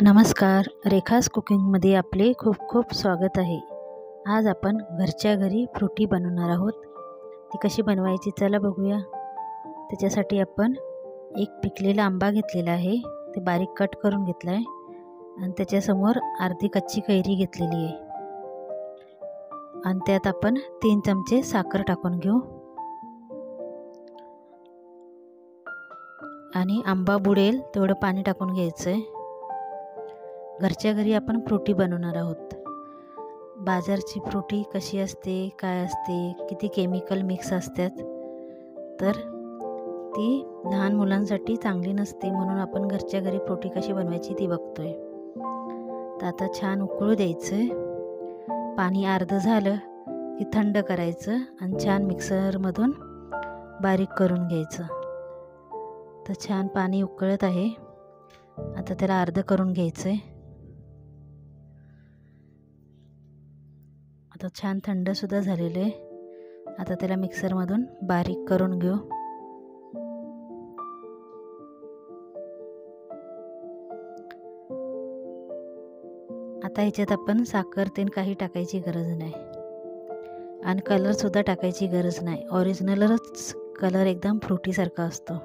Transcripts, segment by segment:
नमस्कार, रेखास कुकिंगमध्ये आपले खूप खूप स्वागत आहे। आज आपण घरच्या घरी फ्रुटी बनवणार आहोत। ती कशी बनवायची चला बघूया। त्याच्यासाठी आपण एक पिकलेला आंबा घेतलेला आहे, ते बारीक कट करून घेतला आहे आणि त्याच्यासमोर अर्धी कच्ची कैरी घेतलेली आहे आणि त्यात आपण 3 चमचे साखर टाकून घेऊ आणि आंबा बुडेल तेवढं पाणी टाकून घ्यायचं आहे। घरच्या घरी आपण फ्रुटी बनवणार आहोत। बाजारची फ्रुटी कशी असते, काय असते, किती केमिकल मिक्स असतात, तर ती लहान मुलांसाठी चांगली नसते, म्हणून आपण घरच्या घरी फ्रुटी कशी बनवायची ती बघतोय। तर आता छान उकळू द्यायचं। पाणी अर्ध झालं की थंड करायचं आणि छान मिक्सरमधून बारीक करून घ्यायचं। तर छान पाणी उकळत आहे, आता त्याला अर्ध करून घ्यायचं आहे। आता छान थंड सुद्धा झालेलं आहे। आता त्याला मिक्सरमधून बारीक करून घेऊ। आता ह्याच्यात आपण साखर तेन काही टाकायची गरज नाही आणि कलर सुद्धा टाकायची गरज नाही। ओरिजिनलच कलर एकदम फ्रुटीसारखा असतो।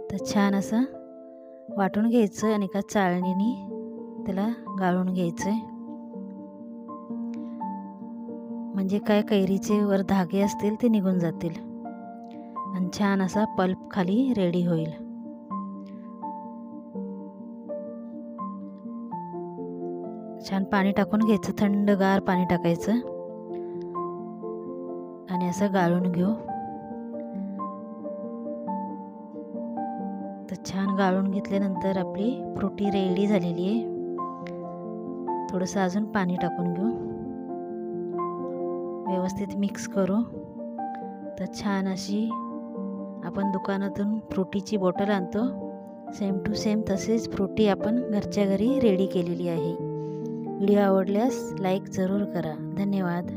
तर छान असं वाटून घ्यायचं आणि एका चाळणीने त्याला गाळून घ्यायचं आहे, म्हणजे काय कैरीचे वर धागे असतील ते निघून जातील आणि छान असा पल्प खाली रेडी होईल। छान पाणी टाकून घ्यायचं, थंडगार पाणी टाकायचं आणि असं गाळून घेऊ। तर छान गाळून घेतल्यानंतर आपली फ्रुटी रेडी झालेली आहे। थोडंसं अजून पाणी टाकून घेऊ, व्यवस्थित मिक्स करू। तर छान अशी आपण दुकानातून फ्रुटीची बॉटल आणतो, सेम टू सेम तसेच फ्रुटी आपण घरच्या घरी रेडी केलेली आहे। व्हिडिओ आवडल्यास लाईक जरूर करा। धन्यवाद।